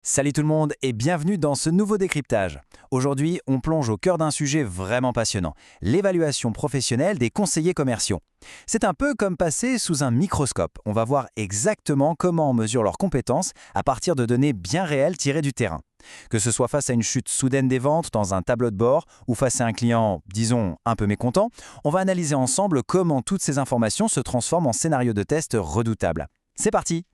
Salut tout le monde et bienvenue dans ce nouveau décryptage. Aujourd'hui, on plonge au cœur d'un sujet vraiment passionnant, l'évaluation professionnelle des conseillers commerciaux. C'est un peu comme passer sous un microscope. On va voir exactement comment on mesure leurs compétences à partir de données bien réelles tirées du terrain. Que ce soit face à une chute soudaine des ventes dans un tableau de bord ou face à un client, disons, un peu mécontent, on va analyser ensemble comment toutes ces informations se transforment en scénarios de test redoutables. C'est parti!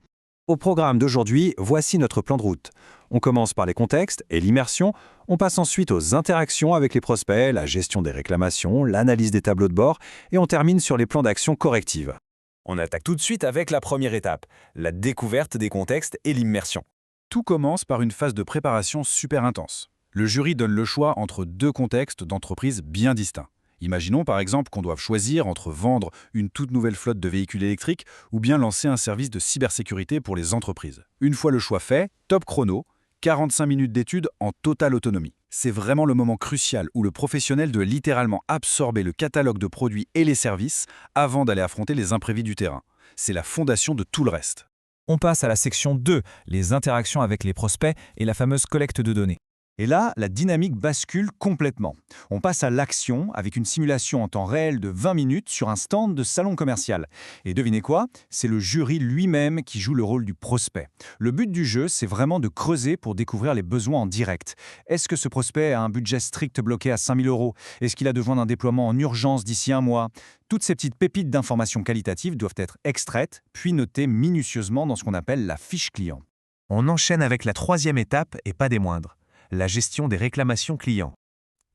Au programme d'aujourd'hui, voici notre plan de route. On commence par les contextes et l'immersion, on passe ensuite aux interactions avec les prospects, la gestion des réclamations, l'analyse des tableaux de bord et on termine sur les plans d'action correctives. On attaque tout de suite avec la première étape, la découverte des contextes et l'immersion. Tout commence par une phase de préparation super intense. Le jury donne le choix entre deux contextes d'entreprise bien distincts. Imaginons par exemple qu'on doive choisir entre vendre une toute nouvelle flotte de véhicules électriques ou bien lancer un service de cybersécurité pour les entreprises. Une fois le choix fait, top chrono, 45 minutes d'études en totale autonomie. C'est vraiment le moment crucial où le professionnel doit littéralement absorber le catalogue de produits et les services avant d'aller affronter les imprévus du terrain. C'est la fondation de tout le reste. On passe à la section 2, les interactions avec les prospects et la fameuse collecte de données. Et là, la dynamique bascule complètement. On passe à l'action avec une simulation en temps réel de 20 minutes sur un stand de salon commercial. Et devinez quoi? C'est le jury lui-même qui joue le rôle du prospect. Le but du jeu, c'est vraiment de creuser pour découvrir les besoins en direct. Est-ce que ce prospect a un budget strict bloqué à 5 000 €? Est-ce qu'il a besoin d'un déploiement en urgence d'ici un mois? Toutes ces petites pépites d'informations qualitatives doivent être extraites, puis notées minutieusement dans ce qu'on appelle la fiche client. On enchaîne avec la troisième étape et pas des moindres. La gestion des réclamations clients.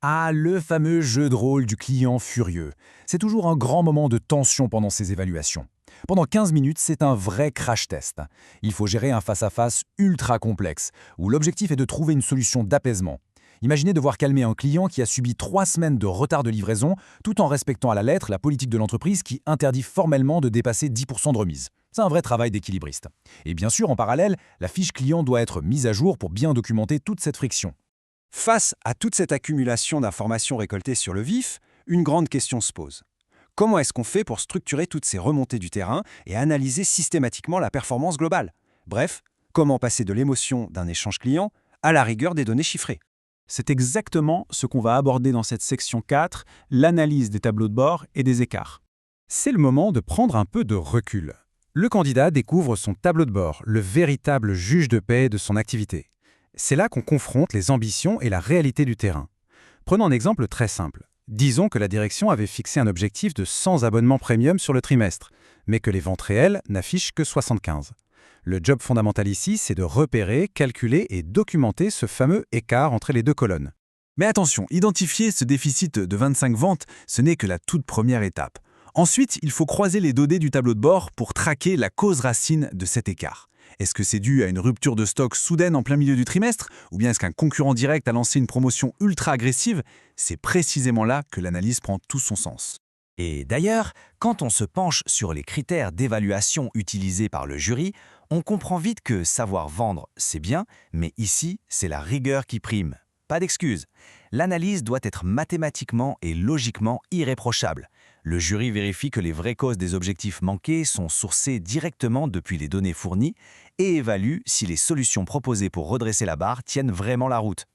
Ah, le fameux jeu de rôle du client furieux. C'est toujours un grand moment de tension pendant ces évaluations. Pendant 15 minutes, c'est un vrai crash test. Il faut gérer un face-à-face ultra complexe, où l'objectif est de trouver une solution d'apaisement. Imaginez devoir calmer un client qui a subi 3 semaines de retard de livraison, tout en respectant à la lettre la politique de l'entreprise qui interdit formellement de dépasser 10% de remise. C'est un vrai travail d'équilibriste. Et bien sûr, en parallèle, la fiche client doit être mise à jour pour bien documenter toute cette friction. Face à toute cette accumulation d'informations récoltées sur le vif, une grande question se pose. Comment est-ce qu'on fait pour structurer toutes ces remontées du terrain et analyser systématiquement la performance globale? Bref, comment passer de l'émotion d'un échange client à la rigueur des données chiffrées? C'est exactement ce qu'on va aborder dans cette section 4, l'analyse des tableaux de bord et des écarts. C'est le moment de prendre un peu de recul. Le candidat découvre son tableau de bord, le véritable juge de paix de son activité. C'est là qu'on confronte les ambitions et la réalité du terrain. Prenons un exemple très simple. Disons que la direction avait fixé un objectif de 100 abonnements premium sur le trimestre, mais que les ventes réelles n'affichent que 75. Le job fondamental ici, c'est de repérer, calculer et documenter ce fameux écart entre les deux colonnes. Mais attention, identifier ce déficit de 25 ventes, ce n'est que la toute première étape. Ensuite, il faut croiser les données du tableau de bord pour traquer la cause racine de cet écart. Est-ce que c'est dû à une rupture de stock soudaine en plein milieu du trimestre? Ou bien est-ce qu'un concurrent direct a lancé une promotion ultra agressive? C'est précisément là que l'analyse prend tout son sens. Et d'ailleurs, quand on se penche sur les critères d'évaluation utilisés par le jury, on comprend vite que savoir vendre, c'est bien, mais ici, c'est la rigueur qui prime. Pas d'excuses. L'analyse doit être mathématiquement et logiquement irréprochable. Le jury vérifie que les vraies causes des objectifs manqués sont sourcées directement depuis les données fournies et évalue si les solutions proposées pour redresser la barre tiennent vraiment la route.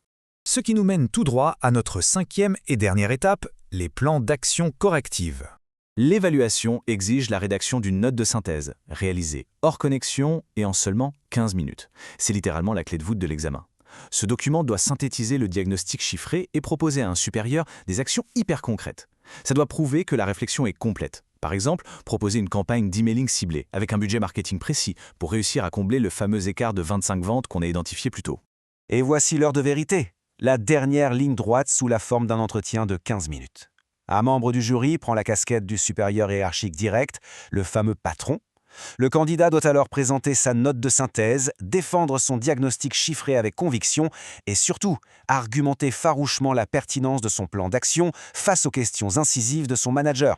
Ce qui nous mène tout droit à notre cinquième et dernière étape, les plans d'action corrective. L'évaluation exige la rédaction d'une note de synthèse, réalisée hors connexion et en seulement 15 minutes. C'est littéralement la clé de voûte de l'examen. Ce document doit synthétiser le diagnostic chiffré et proposer à un supérieur des actions hyper concrètes. Ça doit prouver que la réflexion est complète. Par exemple, proposer une campagne d'emailing ciblée avec un budget marketing précis pour réussir à combler le fameux écart de 25 ventes qu'on a identifié plus tôt. Et voici l'heure de vérité, la dernière ligne droite sous la forme d'un entretien de 15 minutes. Un membre du jury prend la casquette du supérieur hiérarchique direct, le fameux patron. Le candidat doit alors présenter sa note de synthèse, défendre son diagnostic chiffré avec conviction et surtout argumenter farouchement la pertinence de son plan d'action face aux questions incisives de son manager.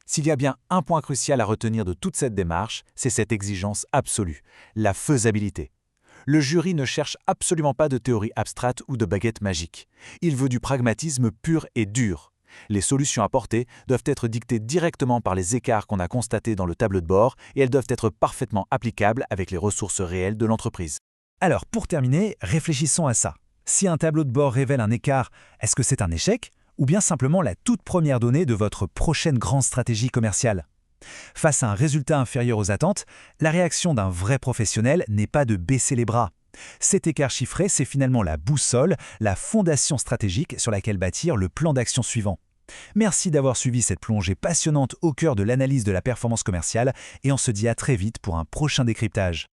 S'il y a bien un point crucial à retenir de toute cette démarche, c'est cette exigence absolue, la faisabilité. Le jury ne cherche absolument pas de théorie abstraite ou de baguette magique. Il veut du pragmatisme pur et dur. Les solutions apportées doivent être dictées directement par les écarts qu'on a constatés dans le tableau de bord et elles doivent être parfaitement applicables avec les ressources réelles de l'entreprise. Alors, pour terminer, réfléchissons à ça. Si un tableau de bord révèle un écart, est-ce que c'est un échec ou bien simplement la toute première donnée de votre prochaine grande stratégie commerciale? Face à un résultat inférieur aux attentes, la réaction d'un vrai professionnel n'est pas de baisser les bras. Cet écart chiffré, c'est finalement la boussole, la fondation stratégique sur laquelle bâtir le plan d'action suivant. Merci d'avoir suivi cette plongée passionnante au cœur de l'analyse de la performance commerciale et on se dit à très vite pour un prochain décryptage.